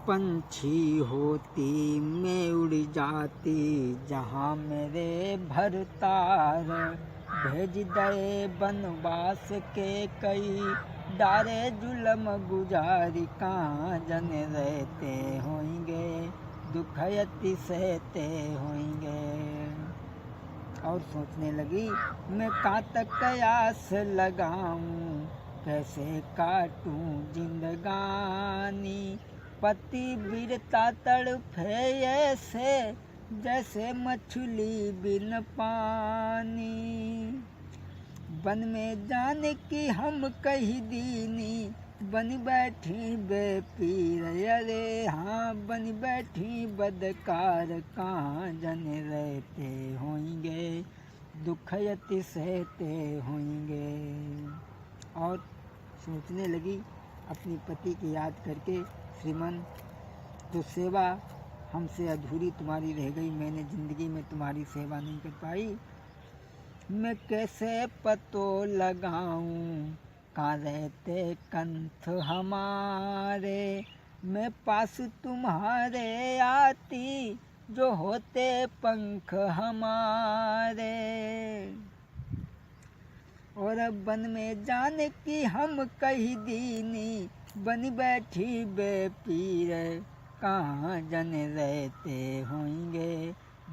पंछी होती मैं उड़ जाती जहाँ मेरे भरतार। भेज दे बनवास के कई डारे जुलम गुजारी कहाँ जन रहते होंगे दुखयति सहते होंगे। और सोचने लगी मैं कहाँ तक कयास लगाऊं कैसे काटूं जिंदगानी। पति वीरता तड़फे ऐसे जैसे मछली बिन पानी। वन में जाने की हम कही दीनी बन बैठी बेपीर। अरे हाँ बन बैठी बदकार कहाँ जन रहते होंगे दुखयति सहते होंगे। और सोचने लगी अपनी पति की याद करके श्रीमान तो सेवा हमसे अधूरी तुम्हारी रह गई। मैंने ज़िंदगी में तुम्हारी सेवा नहीं कर पाई। मैं कैसे पतो लगाऊं कहाँ रहते कंठ हमारे। मैं पास तुम्हारे आती जो होते पंख हमारे। और अब वन में जाने की हम कही दीनी बन बैठी बेपीर। कहाँ जन रहते होंगे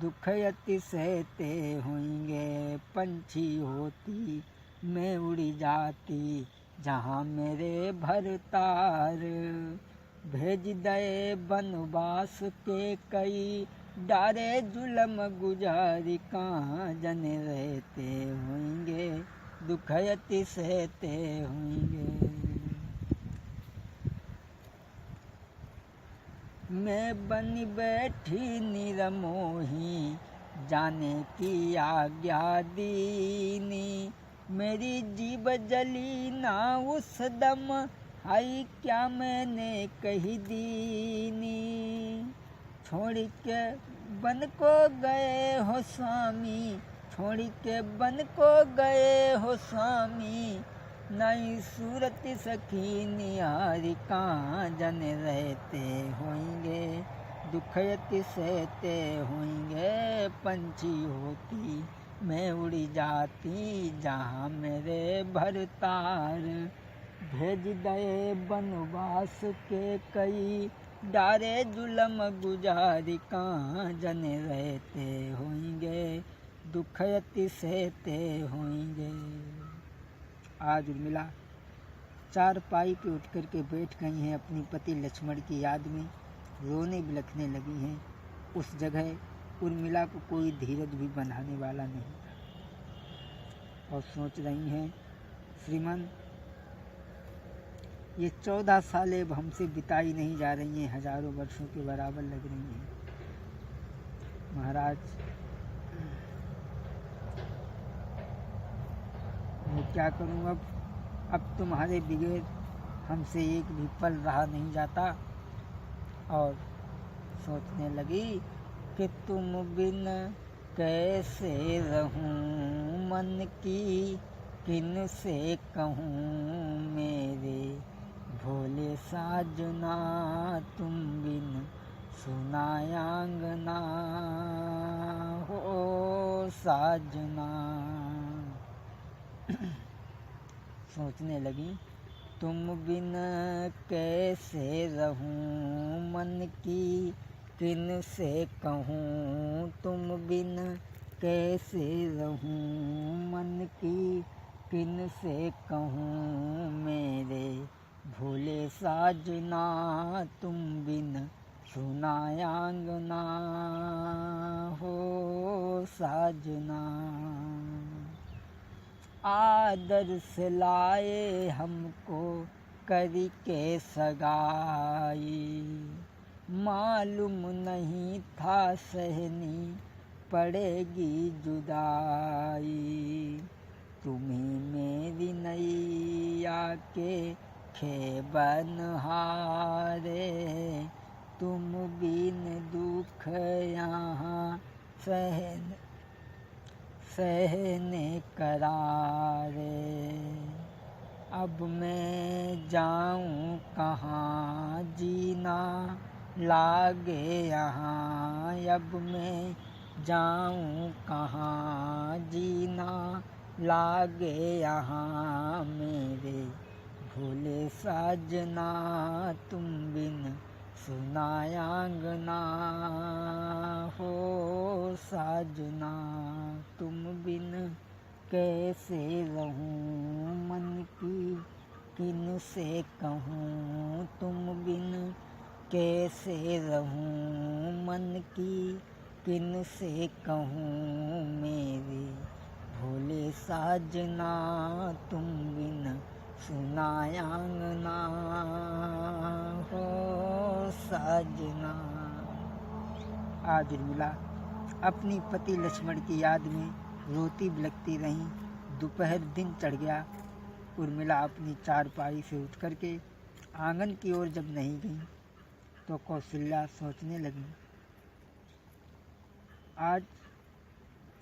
दुखयति सहते होंगे। पंछी होती मैं उड़ी जाती जहाँ मेरे भरतार। भेज दे बनवास के कई डारे जुलम गुजारी कहाँ जन रहते होंगे दुखयति सहते होंगे। मैं बन बैठी निरमोही जाने की आज्ञा दीनी। मेरी जीभ जली ना उस दम हाई क्या मैंने कही दीनी। छोड़ के बन को गए हो स्वामी छोड़ के बन को गए हो स्वामी। नई सूरत सखी निहारी कहाँ जन रहते होंगे दुखयति सहते होंगे। पंछी होती मैं उड़ी जाती जहाँ मेरे भरतार। भेज दे बनवास के कई डारे जुलम गुजारी कहाँ जन रहते होंगे दुखयति सहते होंगे। आज उर्मिला चारपाई पे उठ कर के बैठ गई हैं अपनी पति लक्ष्मण की याद में रोने बिलखने लगी हैं। उस जगह उर्मिला को कोई धीरज भी बंधाने वाला नहीं और सोच रही हैं श्रीमान ये 14 सालें अब हमसे बिताई नहीं जा रही हैं हजारों वर्षों के बराबर लग रही हैं। महाराज मैं क्या करूं अब तुम्हारे बगैर हमसे एक भी पल रहा नहीं जाता। और सोचने लगी कि तुम बिन कैसे रहूं मन की किन से कहूं मेरे भोले साजना। तुम बिन सुना आंगना हो साजना। सोचने लगी तुम बिन कैसे रहूं मन की किन से कहूं। तुम बिन कैसे रहूं मन की किन से कहूं मेरे भोले साजना। तुम बिन सुना आंगना हो साजना। आदर से लाए हमको करी के सगाई। मालूम नहीं था सहनी पड़ेगी जुदाई। तुम्हें मेरी नैया के खेबन हारे। तुम बिन दुख यहाँ सहने करारे। अब मैं जाऊँ कहाँ जीना लागे यहाँ, अब मैं जाऊँ कहाँ, जीना लागे यहाँ मेरे भोले साजना, तुम बिन सुना आंगना हो साजना, तुम बिन कैसे रहूं, मन की किन से कहूँ, तुम बिन कैसे रहूं, मन की किन से कहूँ, मेरे भोले साजना, तुम बिन सुना आंगना हो साजना। आज उर्मिला अपनी पति लक्ष्मण की याद में रोती बिलखती रही। दोपहर दिन चढ़ गया। उर्मिला अपनी चारपाई से उठ करके आंगन की ओर जब नहीं गई तो कौशल्या सोचने लगी, आज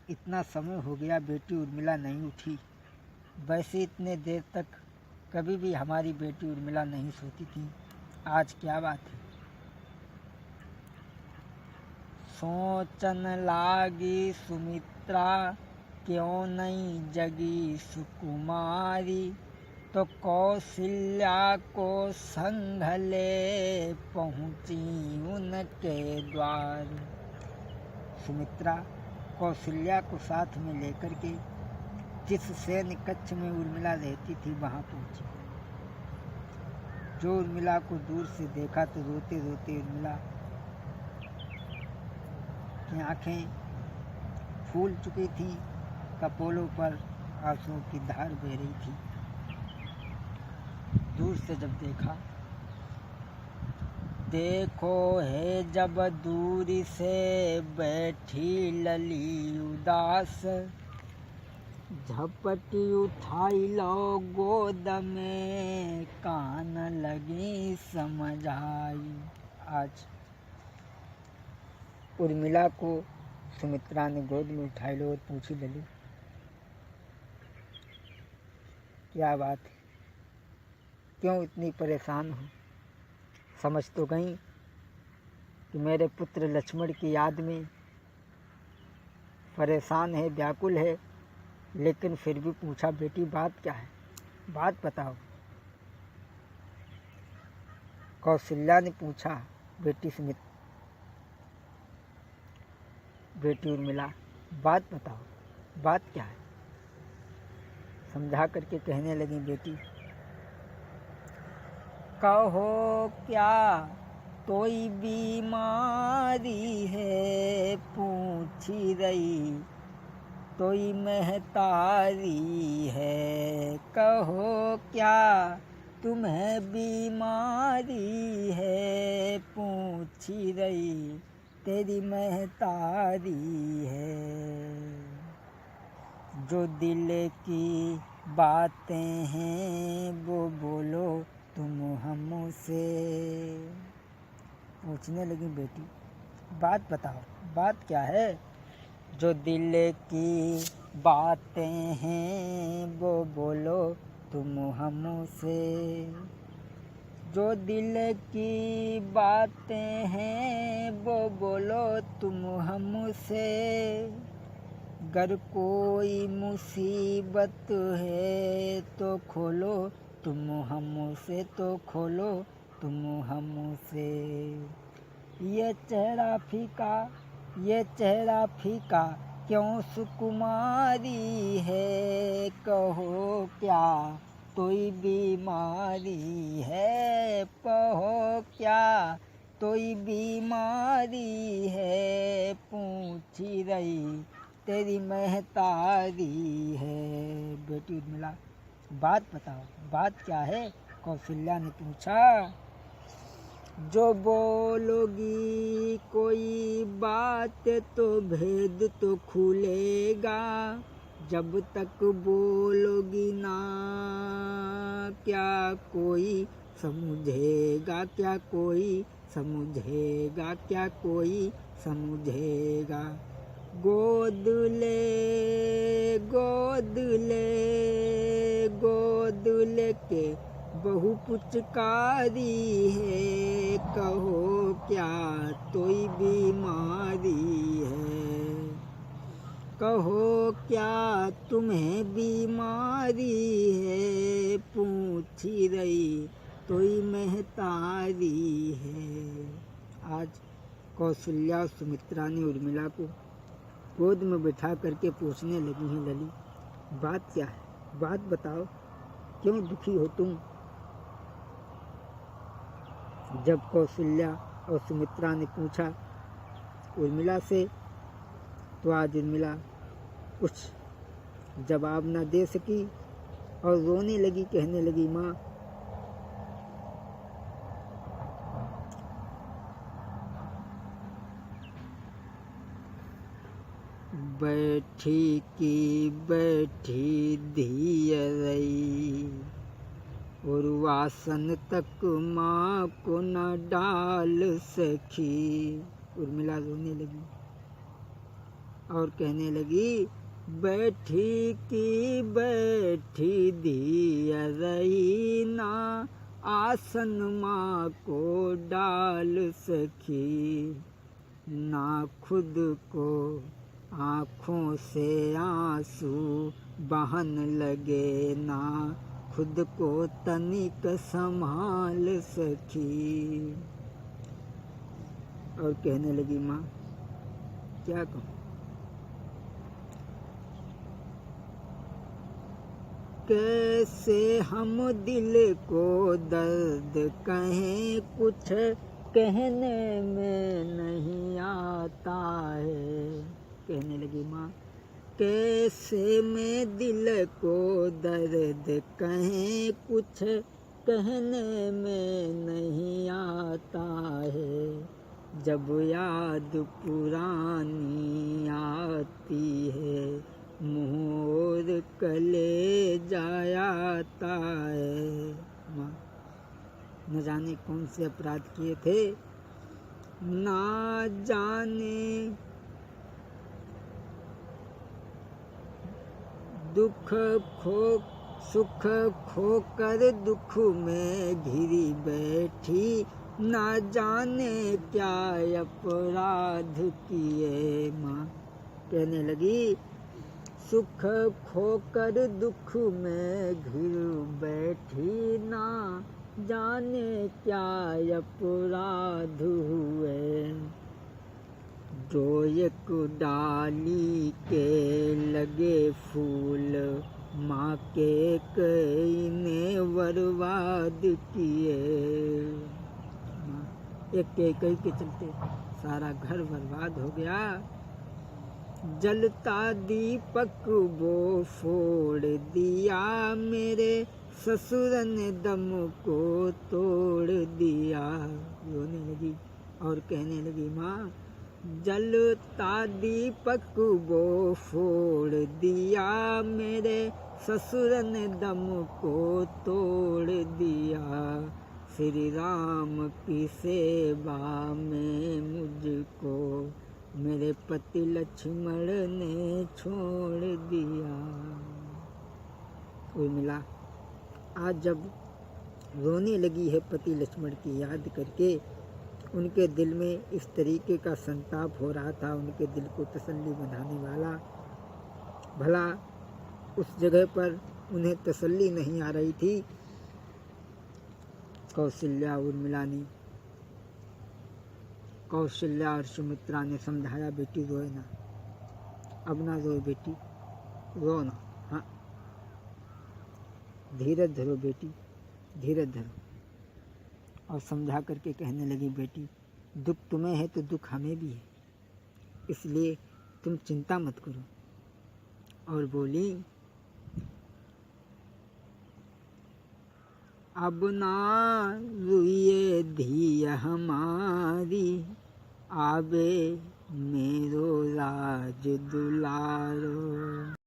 इतना समय हो गया बेटी उर्मिला नहीं उठी। वैसे इतने देर तक कभी भी हमारी बेटी उर्मिला नहीं सोती थी, आज क्या बात है। सोचन लागी सुमित्रा, क्यों नहीं जगी सुकुमारी, तो कौशल्या को संग ले पहुँची उनके द्वार। सुमित्रा कौशल्या को साथ में लेकर के जिस सैन्य कक्ष में उर्मिला रहती थी वहाँ पहुँची। जो उर्मिला को दूर से देखा तो रोते रोते उर्मिला की आँखें फूल चुकी थी, कपोलों पर आंसुओं की धार बह रही थी। दूर से जब देखा, देखो है जब दूरी से बैठी लली उदास, झपटी उठाई लो गोद में, कान लगी समझ आई। आज उर्मिला को सुमित्रा ने गोद में उठाई लो और पूछी, लली क्या बात है, क्यों इतनी परेशान हो। समझ तो गई कि मेरे पुत्र लक्ष्मण की याद में परेशान है, व्याकुल है, लेकिन फिर भी पूछा, बेटी बात क्या है, बात बताओ। कौशल्या ने पूछा, बेटी उर्मिला बात बताओ, बात क्या है। समझा करके कहने लगी, बेटी कहो क्या कोई बीमारी है, पूछी रही कोई महतारी है, कहो क्या तुम्हें बीमारी है, पूछी रही तेरी महतारी है। जो दिल की बातें हैं वो बोलो तुम हमसे। पूछने लगी, बेटी बात बताओ, बात क्या है। जो दिल की बातें हैं वो बोलो तुम हमसे। जो दिल की बातें हैं वो बोलो तुम हमसे। गर कोई मुसीबत है तो खोलो तुम हमसे, तो खोलो तुम हमसे। ये चेहरा फीका क्यों सुकुमारी है, कहो क्या कोई बीमारी है, कहो क्या कोई बीमारी है, पूछी रही तेरी महतारी है। बेटी उर्मिला बात बताओ, बात क्या है। कौशल्या ने पूछा, जो बोलोगी कोई बात तो भेद तो खुलेगा, जब तक बोलोगी ना क्या कोई समझेगा, क्या कोई समझेगा, क्या कोई समझेगा। गोद ले के बहु पुचकारी है, कहो क्या तोई बीमारी है, कहो क्या तुम्हें बीमारी है, पूछी रही तोई महतारी है। आज कौशल्या सुमित्रा ने उर्मिला को गोद में बिठा करके पूछने लगी हैं, लली बात क्या है, बात बताओ, क्यों दुखी हो तुम। जब कौशल्या और सुमित्रा ने पूछा उर्मिला से, तो आज उर्मिला कुछ जवाब न दे सकी और रोने लगी, कहने लगी माँ बैठी की बैठी धीरई, उर्वासन तक माँ को न डाल सकी। उर्मिला रोने लगी और कहने लगी बैठी की बैठी धीरई, ना आसन माँ को डाल सकी, ना खुद को आँखों से आंसू बहन लगे, ना खुद को तनिक संभाल सकी। और कहने लगी माँ क्या कहूँ, कैसे हम दिल को दर्द कहें, कुछ कहने में नहीं आता है। कहने लगी माँ कैसे मैं दिल को दर्द कहें, कुछ कहने में नहीं आता है, जब याद पुरानी आती है, मुँह और कले जाता है। माँ न जाने कौन से अपराध किए थे, ना जाने दुख खो सुख खोकर दुख में घिरी बैठी, ना जाने क्या अपराध किए। माँ कहने लगी सुख खोकर दुख में घिर बैठी, ना जाने क्या अपराध हुए, जो एक डाली के लगे फूल, माँ के कई ने बर्बाद किए। एक के चलते सारा घर बर्बाद हो गया। जलता दीपक वो फोड़ दिया, मेरे ससुर ने दम को तोड़ दिया। रोने लगी और कहने लगी माँ जलता दीपक वो फोड़ दिया, मेरे ससुर ने दम को तोड़ दिया, श्री राम की सेवा में मुझको मेरे पति लक्ष्मण ने छोड़ दिया। उर्मिला आज जब रोने लगी है पति लक्ष्मण की याद करके, उनके दिल में इस तरीके का संताप हो रहा था, उनके दिल को तसल्ली बंधाने वाला। भला उस जगह पर उन्हें तसल्ली नहीं आ रही थी। कौशल्या और सुमित्रा ने समझाया बेटी रोए ना, अब ना रोए बेटी, रो ना, हाँ धीरज धरो बेटी, धीरज धरो। और समझा करके कहने लगी बेटी दुख तुम्हें है तो दुख हमें भी है, इसलिए तुम चिंता मत करो। और बोली अब ना रुइए धी हमारी, आवे मेरो राज दुलारो।